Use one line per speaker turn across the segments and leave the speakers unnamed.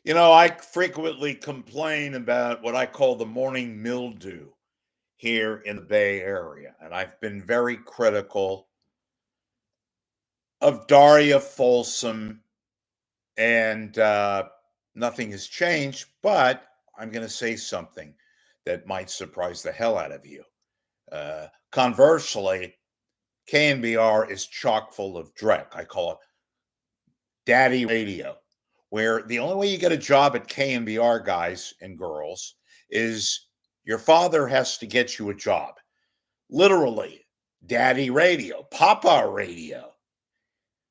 I frequently complain about what I call the morning mildew here in the Bay Area, and I've been very critical of Daria Folsom, and nothing has changed. But I'm going to say something that might surprise the hell out of you. Conversely, KNBR is chock full of dreck. I call it daddy radio, where the only way you get a job at KNBR, guys and girls, is your father has to get you a job. Literally, daddy radio, papa radio,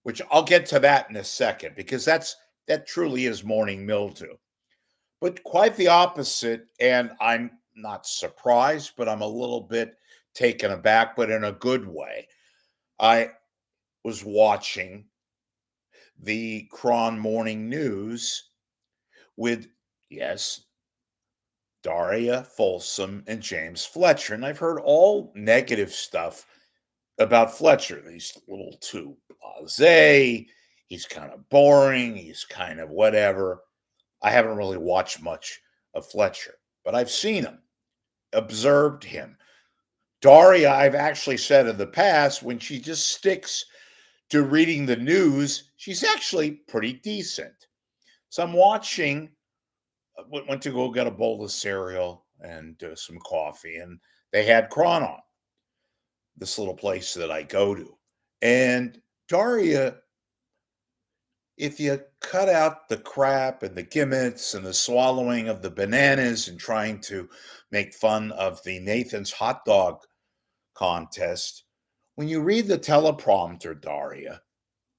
which I'll get to that in a second because that truly is morning mildew. But quite the opposite, and I'm not surprised, but I'm a little bit taken aback, but in a good way. I was watching the KRON morning news with, yes, Daria Folsom and James Fletcher. And I've heard all negative stuff about Fletcher. He's a little too blasé. He's kind of boring. He's kind of whatever. I haven't really watched much of Fletcher, but I've seen him, observed him. Daria, I've actually said in the past, when she just sticks to reading the news, she's actually pretty decent. So I'm watching, went to go get a bowl of cereal and some coffee, and they had KRON on, this little place that I go to. And Daria, if you cut out the crap and the gimmicks and the swallowing of the bananas and trying to make fun of the Nathan's hot dog contest, when you read the teleprompter, Daria,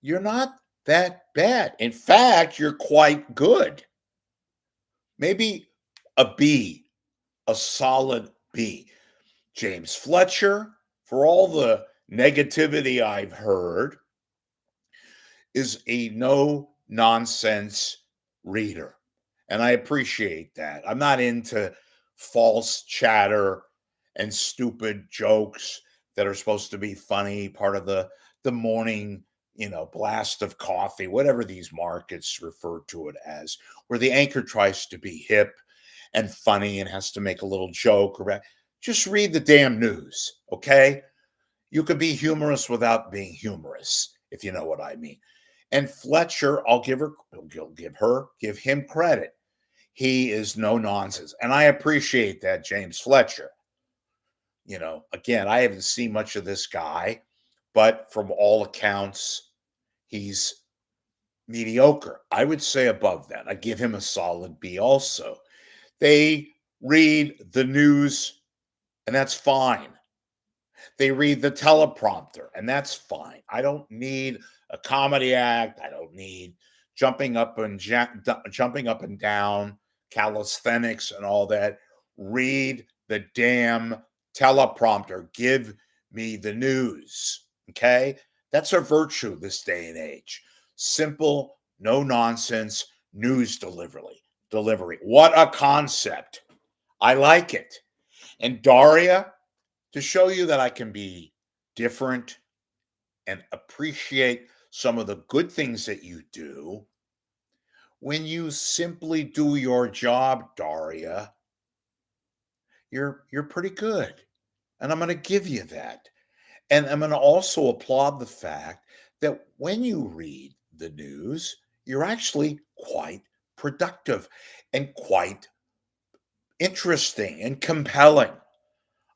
you're not that bad. In fact, you're quite good. Maybe a B, a solid B. James Fletcher, for all the negativity I've heard, is a no nonsense reader. And I appreciate that. I'm not into false chatter and stupid jokes that are supposed to be funny, part of the morning, blast of coffee, whatever these markets refer to it as, where the anchor tries to be hip and funny and has to make a little joke about. Just read the damn news, okay? You could be humorous without being humorous, if you know what I mean. And Fletcher, give him credit. He is no nonsense. And I appreciate that, James Fletcher. Again, I haven't seen much of this guy, but from all accounts, he's mediocre. I would say above that. I give him a solid B also. They read the news, and that's fine. They read the teleprompter, and that's fine. I don't need a comedy act. I don't need jumping up and down, calisthenics and all that. Read the damn teleprompter. Give me the news. Okay? That's a virtue this day and age. Simple, no nonsense news delivery. What a concept. I like it. And Daria, to show you that I can be different and appreciate some of the good things that you do, when you simply do your job, Daria, you're pretty good. And I'm going to give you that. And I'm going to also applaud the fact that when you read the news, you're actually quite productive and quite interesting and compelling.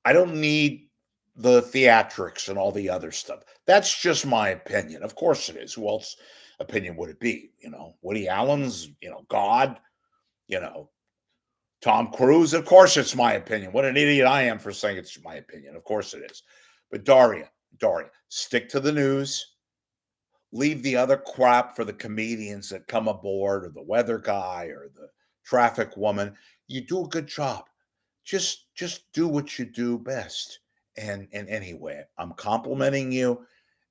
I don't need the theatrics and all the other stuff. That's just my opinion. Of course it is. Who else opinion would it be? Woody Allen's, God, you know, Tom Cruise. Of course it's my opinion. What an idiot I am for saying it's my opinion. Of course it is. But Daria, stick to the news. Leave the other crap for the comedians that come aboard, or the weather guy, or the traffic woman. You do a good job. Just do what you do best. And anyway, I'm complimenting you,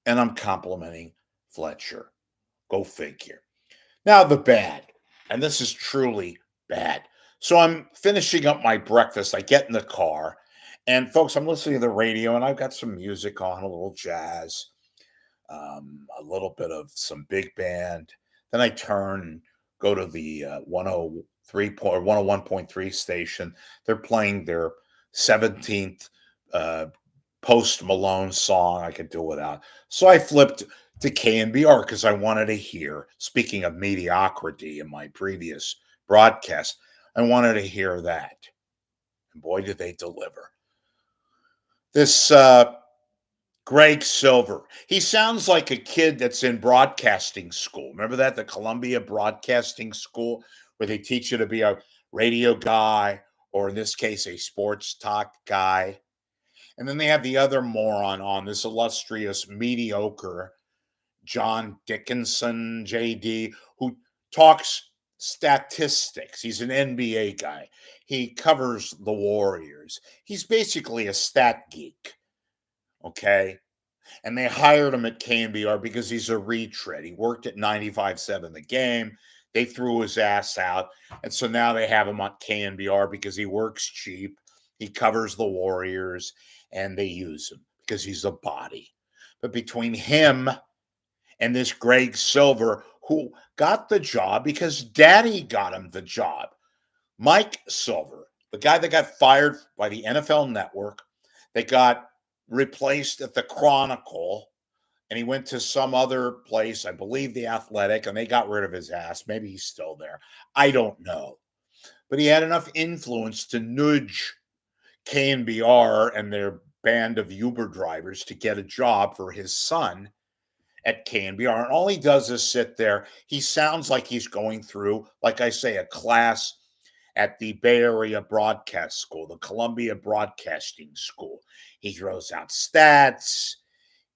and I'm complimenting Fletcher. Go figure. Now the bad, and this is truly bad. So I'm finishing up my breakfast. I get in the car, and folks, I'm listening to the radio, and I've got some music on, a little jazz, a little bit of some big band. Then I turn and go to the 101.3 station. They're playing their 17th uh, Post Malone song. I could do without. So I flipped to KNBR because I wanted to hear, speaking of mediocrity in my previous broadcast, I wanted to hear that. And boy, did they deliver. This Greg Silver, he sounds like a kid that's in broadcasting school. Remember that? The Columbia Broadcasting School, where they teach you to be a radio guy, or in this case, a sports talk guy. And then they have the other moron on, this illustrious, mediocre John Dickinson, JD, who talks statistics. He's an NBA guy. He covers the Warriors. He's basically a stat geek. Okay. And they hired him at KNBR because he's a retread. He worked at 95.7 The Game. They threw his ass out. And so now they have him on KNBR because he works cheap. He covers the Warriors and they use him because he's a body. But between him and this Greg Silver, who got the job because daddy got him the job, Mike Silver, the guy that got fired by the NFL Network, that got replaced at the Chronicle, and he went to some other place, I believe the Athletic, and they got rid of his ass. Maybe he's still there. I don't know. But he had enough influence to nudge KNBR and their band of Uber drivers to get a job for his son at KNBR. And all he does is sit there. He sounds like he's going through, like I say, a class at the Bay Area Broadcast School, the Columbia Broadcasting School. He throws out stats.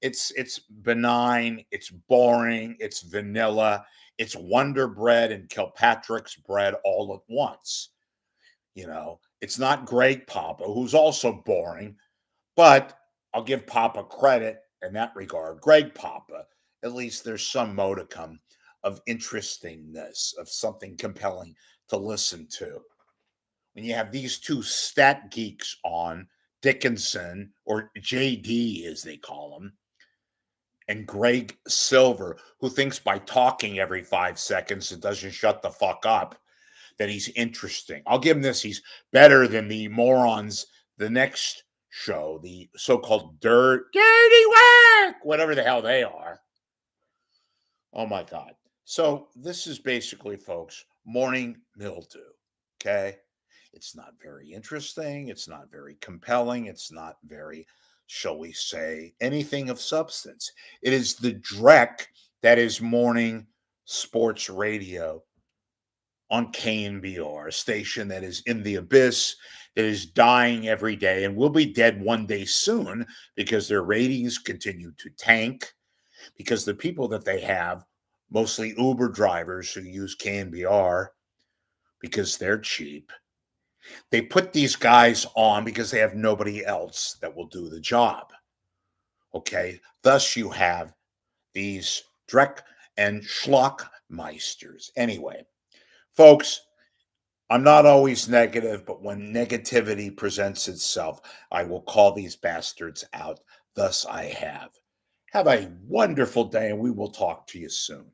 It's benign. It's boring. It's vanilla. It's Wonder Bread and Kilpatrick's bread all at once. You know, it's not Greg Papa, who's also boring, but I'll give Papa credit in that regard. Greg Papa, at least there's some modicum of interestingness, of something compelling to listen to. When you have these two stat geeks on, Dickinson, or JD as they call him, and Greg Silver, who thinks by talking every 5 seconds and doesn't shut the fuck up, that he's interesting. I'll give him this. He's better than the morons, the next show, the so-called dirty work, whatever the hell they are. Oh my God. So this is basically, folks, morning mildew. Okay. It's not very interesting. It's not very compelling. It's not very, shall we say, anything of substance. It is the dreck that is morning sports radio on KNBR, a station that is in the abyss, that is dying every day and will be dead one day soon because their ratings continue to tank, because the people that they have, mostly Uber drivers who use KNBR because they're cheap, they put these guys on because they have nobody else that will do the job. Okay. Thus, you have these Dreck and Schlockmeisters. Anyway, folks, I'm not always negative, but when negativity presents itself, I will call these bastards out. Thus, I have. Have a wonderful day, and we will talk to you soon.